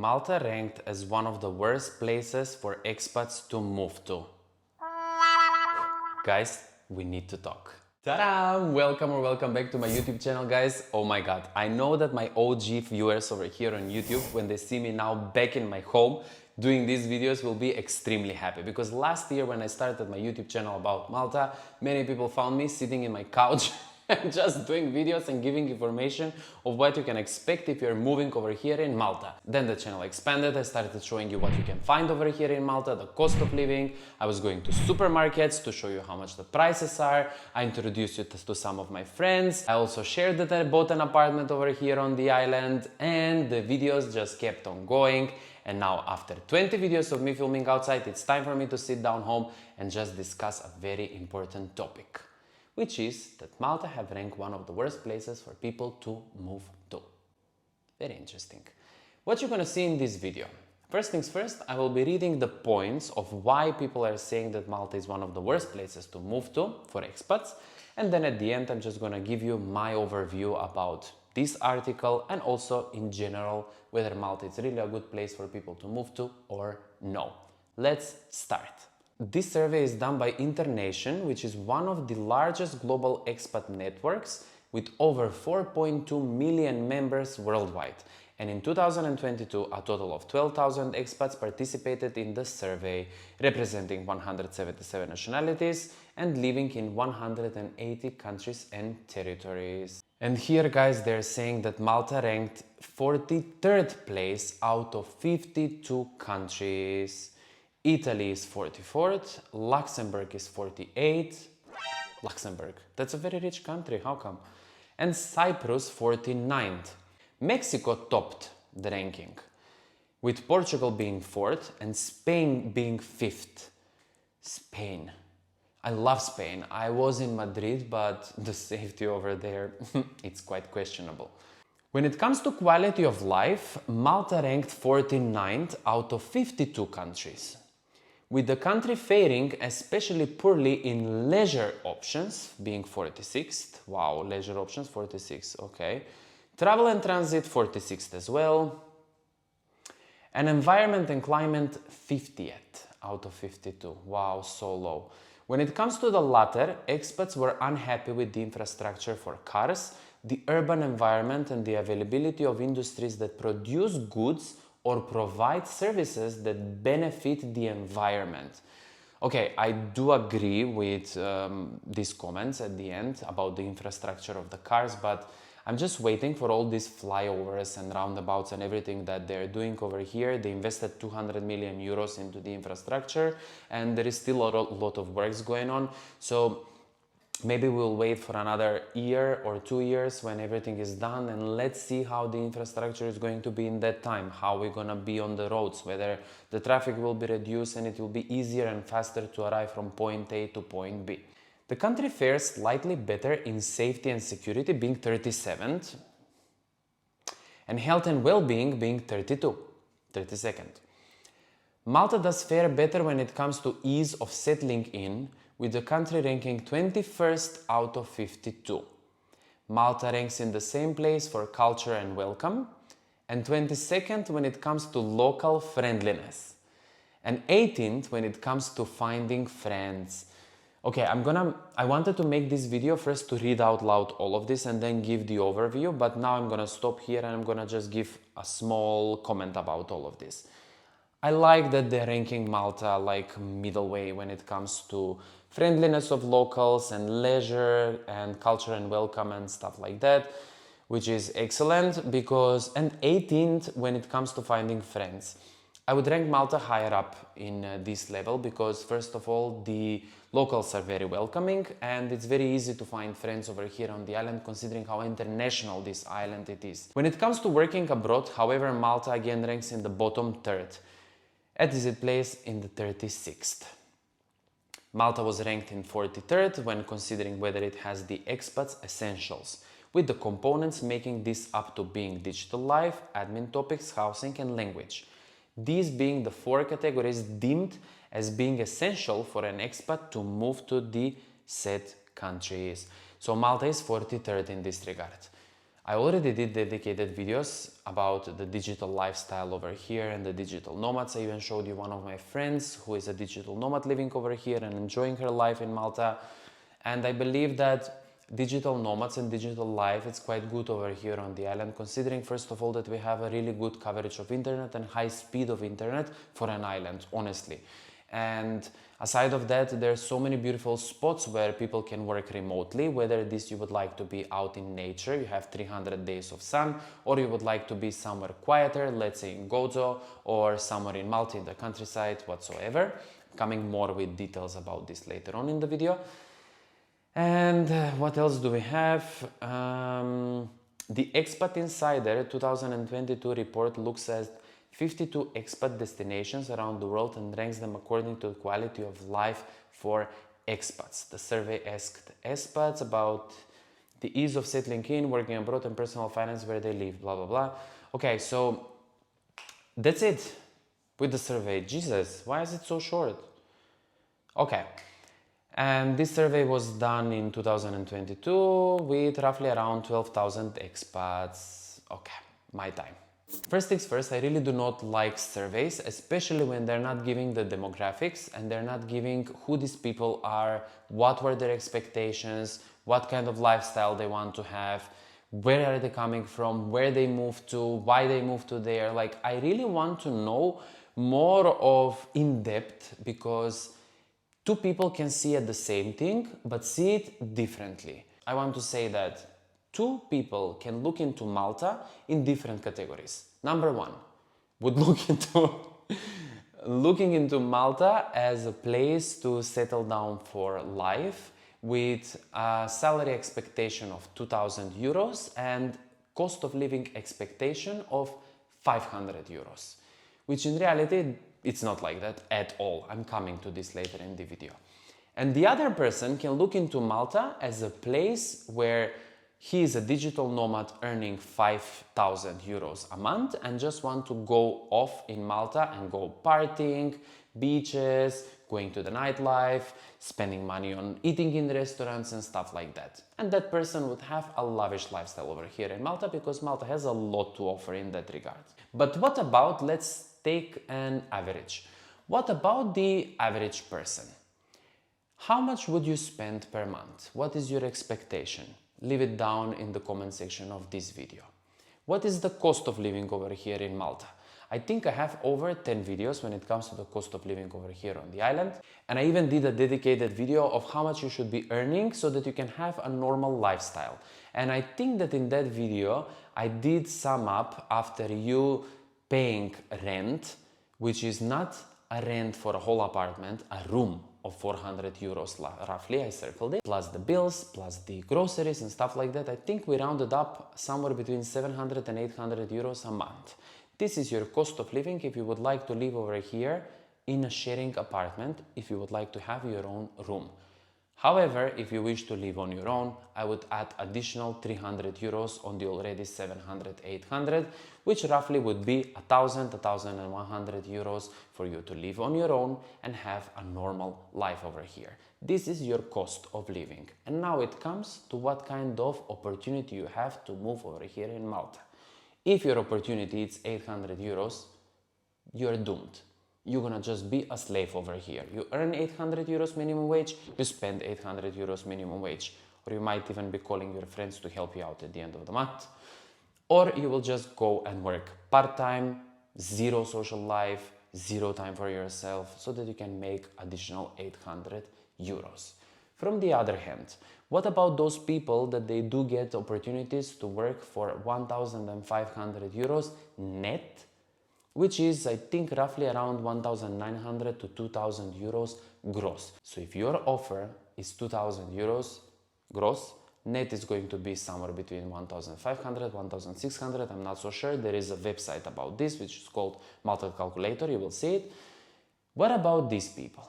Malta ranked as one of the worst places for expats to move to. Guys, we need to talk. Ta-da! Welcome back to my YouTube channel, guys. Oh my god, I know that my OG viewers over here on YouTube, when they see me now back in my home doing these videos, will be extremely happy, because last year when I started my YouTube channel about Malta, many people found me sitting in my couch and just doing videos and giving information of what you can expect if you're moving over here in Malta. Then the channel expanded. I started showing you what you can find over here in Malta, the cost of living. I was going to supermarkets to show you how much the prices are. I introduced you to some of my friends. I also shared that I bought an apartment over here on the island, and the videos just kept on going. And now, after 20 videos of me filming outside, it's time for me to sit down home and just discuss a very important topic, which is that Malta have ranked one of the worst places for people to move to. Very interesting. What you're gonna see in this video. First things first, I will be reading the points of why people are saying that Malta is one of the worst places to move to for expats. And then at the end, I'm just gonna give you my overview about this article and also in general whether Malta is really a good place for people to move to or no. Let's start. This survey is done by Internation, which is one of the largest global expat networks with over 4.2 million members worldwide. And in 2022, a total of 12,000 expats participated in the survey, representing 177 nationalities and living in 180 countries and territories. And here, guys, they're saying that Malta ranked 43rd place out of 52 countries. Italy is 44th, Luxembourg is 48th. Luxembourg, that's a very rich country, how come? And Cyprus 49th. Mexico topped the ranking, with Portugal being 4th and Spain being 5th. Spain. I love Spain. I was in Madrid, but the safety over there, it's quite questionable. When it comes to quality of life, Malta ranked 49th out of 52 countries, with the country faring especially poorly in leisure options, being 46th. Wow, leisure options 46, okay. Travel and transit 46th as well. And environment and climate 50th out of 52. Wow, so low. When it comes to the latter, expats were unhappy with the infrastructure for cars, the urban environment, and the availability of industries that produce goods or provide services that benefit the environment. Okay, I do agree with these comments at the end about the infrastructure of the cars, but I'm just waiting for all these flyovers and roundabouts and everything that they're doing over here. They invested 200 million euros into the infrastructure, and there is still a lot of works going on. So maybe we'll wait for another year or 2 years when everything is done, and let's see how the infrastructure is going to be in that time, how we're gonna be on the roads, whether the traffic will be reduced and it will be easier and faster to arrive from point A to point B. The country fares slightly better in safety and security, being 37th, and health and well-being being 32nd. Malta does fare better when it comes to ease of settling in, with the country ranking 21st out of 52. Malta ranks in the same place for culture and welcome, and 22nd when it comes to local friendliness, and 18th when it comes to finding friends. Okay, I wanted to make this video first to read out loud all of this and then give the overview, but now I'm gonna stop here and I'm gonna just give a small comment about all of this. I like that they're ranking Malta like middle way when it comes to friendliness of locals and leisure and culture and welcome and stuff like that, which is excellent, because, and 18th when it comes to finding friends. I would rank Malta higher up in this level because, first of all, the locals are very welcoming and it's very easy to find friends over here on the island, considering how international this island it is. When it comes to working abroad, however, Malta again ranks in the bottom third, as it plays in the 36th. Malta was ranked in 43rd when considering whether it has the expats essentials, with the components making this up to being digital life, admin topics, housing and language. These being the 4 categories deemed as being essential for an expat to move to the said countries. So Malta is 43rd in this regard. I already did dedicated videos about the digital lifestyle over here and the digital nomads. I even showed you one of my friends who is a digital nomad living over here and enjoying her life in Malta. And I believe that digital nomads and digital life, it's quite good over here on the island, considering first of all that we have a really good coverage of internet and high speed of internet for an island, honestly. And aside of that, there are so many beautiful spots where people can work remotely, whether this you would like to be out in nature, you have 300 days of sun, or you would like to be somewhere quieter, let's say in Gozo or somewhere in Malta in the countryside, whatsoever. Coming more with details about this later on in the video. And what else do we have? The Expat Insider 2022 report looks at 52 expat destinations around the world and ranks them according to the quality of life for expats. The survey asked expats about the ease of settling in, working abroad, and personal finance where they live, blah, blah, blah. Okay, so that's it with the survey. Jesus, why is it so short? Okay. And this survey was done in 2022 with roughly around 12,000 expats. Okay, my time. First things first, I really do not like surveys, especially when they're not giving the demographics and they're not giving who these people are, what were their expectations, what kind of lifestyle they want to have, where are they coming from, where they moved to, why they moved to there. Like, I really want to know more of in depth, because two people can see at the same thing, but see it differently. I want to say that two people can look into Malta in different categories. Number one would looking into Malta as a place to settle down for life with a salary expectation of 2,000 euros and cost of living expectation of 500 euros, which in reality it's not like that at all. I'm coming to this later in the video. And the other person can look into Malta as a place where he is a digital nomad earning 5,000 euros a month and just want to go off in Malta and go partying, beaches, going to the nightlife, spending money on eating in restaurants and stuff like that. And that person would have a lavish lifestyle over here in Malta, because Malta has a lot to offer in that regard. But what about, let's take an average. What about the average person? How much would you spend per month? What is your expectation? Leave it down in the comment section of this video. What is the cost of living over here in Malta? I think I have over 10 videos when it comes to the cost of living over here on the island. And I even did a dedicated video of how much you should be earning so that you can have a normal lifestyle. And I think that in that video, I did sum up after you paying rent, which is not a rent for a whole apartment, a room of 400 euros roughly, I circled it, plus the bills, plus the groceries and stuff like that. I think we rounded up somewhere between 700 and 800 euros a month. This is your cost of living if you would like to live over here in a sharing apartment, if you would like to have your own room. However, if you wish to live on your own, I would add additional 300 euros on the already 700, 800, which roughly would be 1,000, 1,100 euros for you to live on your own and have a normal life over here. This is your cost of living. And now it comes to what kind of opportunity you have to move over here in Malta. If your opportunity is 800 euros, you're doomed. You're gonna just be a slave over here. You earn 800 euros minimum wage, you spend 800 euros minimum wage. Or you might even be calling your friends to help you out at the end of the month. Or you will just go and work part-time, zero social life, zero time for yourself, so that you can make additional 800 euros. From the other hand, what about those people that they do get opportunities to work for 1,500 euros net, which is, I think, roughly around 1,900 to 2,000 euros gross. So if your offer is 2,000 euros gross, net is going to be somewhere between 1,500, 1,600, I'm not so sure. There is a website about this, which is called Malta Calculator, you will see it. What about these people?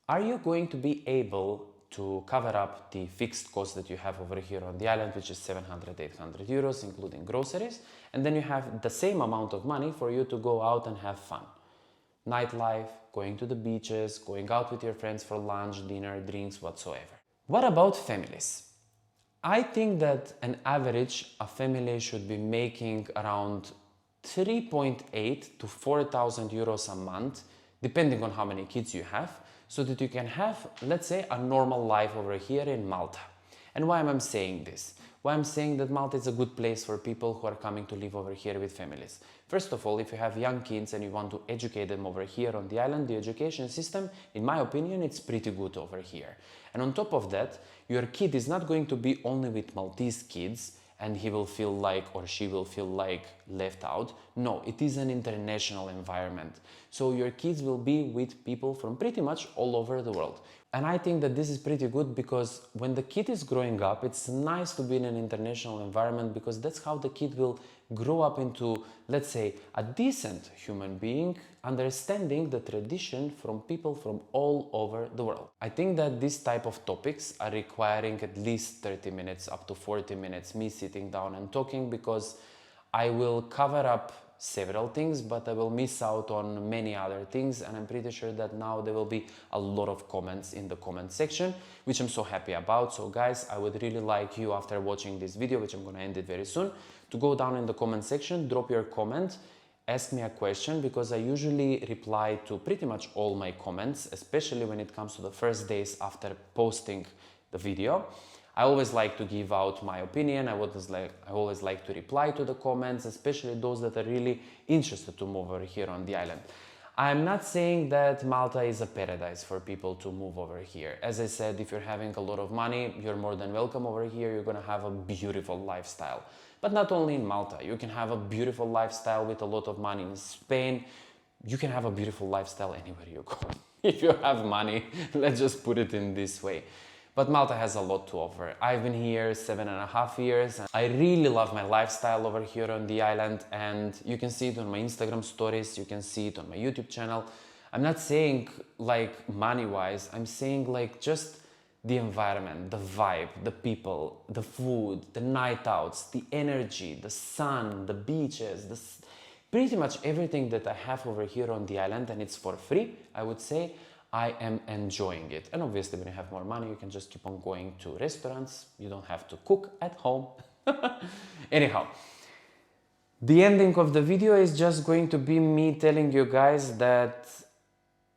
Are you going to be able to cover up the fixed cost that you have over here on the island, which is 700, 800 euros, including groceries, and then you have the same amount of money for you to go out and have fun. Nightlife, going to the beaches, going out with your friends for lunch, dinner, drinks, whatsoever. What about families? I think that an average, a family should be making around 3.8 to 4,000 euros a month, depending on how many kids you have, so that you can have, let's say, a normal life over here in Malta. And why am I saying this? Why I'm saying that Malta is a good place for people who are coming to live over here with families. First of all, if you have young kids and you want to educate them over here on the island, the education system, in my opinion, it's pretty good over here. And on top of that, your kid is not going to be only with Maltese kids and he will feel like or she will feel like left out. No, it is an international environment. So your kids will be with people from pretty much all over the world. And I think that this is pretty good because when the kid is growing up, it's nice to be in an international environment because that's how the kid will grow up into, let's say, a decent human being, understanding the tradition from people from all over the world. I think that this type of topics are requiring at least 30 minutes up to 40 minutes me sitting down and talking, because I will cover up several things, but I will miss out on many other things, and I'm pretty sure that now there will be a lot of comments in the comment section, which I'm so happy about. So guys, I would really like you, after watching this video, which I'm gonna end it very soon, to go down in the comment section, drop your comment, ask me a question, because I usually reply to pretty much all my comments, especially when it comes to the first days after posting the video. I always like to give out my opinion. I always like to reply to the comments, especially those that are really interested to move over here on the island. I'm not saying that Malta is a paradise for people to move over here. As I said, if you're having a lot of money, you're more than welcome over here. You're gonna have a beautiful lifestyle. But not only in Malta, you can have a beautiful lifestyle with a lot of money in Spain. You can have a beautiful lifestyle anywhere you go. If you have money, let's just put it in this way. But Malta has a lot to offer. I've been here 7.5 years. And I really love my lifestyle over here on the island, and you can see it on my Instagram stories, you can see it on my YouTube channel. I'm not saying like money-wise, I'm saying like just the environment, the vibe, the people, the food, the night outs, the energy, the sun, the beaches, pretty much everything that I have over here on the island, and it's for free, I would say. I am enjoying it. And obviously when you have more money, you can just keep on going to restaurants. You don't have to cook at home. Anyhow, the ending of the video is just going to be me telling you guys that,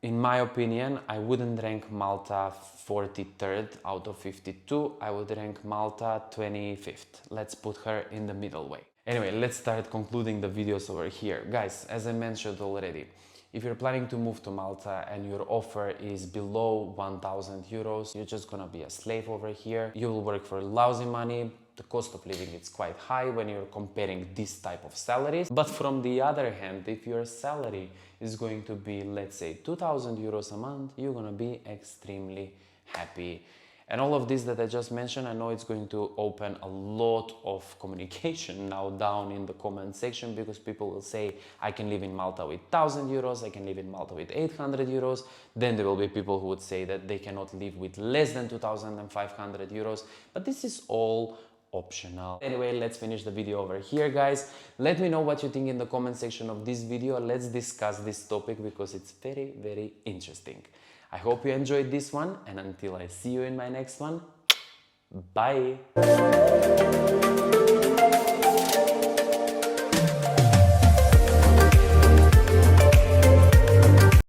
in my opinion, I wouldn't rank Malta 43rd out of 52. I would rank Malta 25th. Let's put her in the middle way. Anyway, let's start concluding the videos over here. Guys, as I mentioned already, if you're planning to move to Malta and your offer is below 1,000 euros, you're just gonna be a slave over here. You will work for lousy money. The cost of living is quite high when you're comparing this type of salaries. But from the other hand, if your salary is going to be, let's say, 2,000 euros a month, you're gonna be extremely happy. And all of this that I just mentioned, I know it's going to open a lot of communication now down in the comment section, because people will say, I can live in Malta with 1,000 euros, I can live in Malta with 800 euros. Then there will be people who would say that they cannot live with less than 2,500 euros. But this is all optional. Anyway, let's finish the video over here, guys. Let me know what you think in the comment section of this video. Let's discuss this topic because it's very, very interesting. I hope you enjoyed this one, and until I see you in my next one, bye!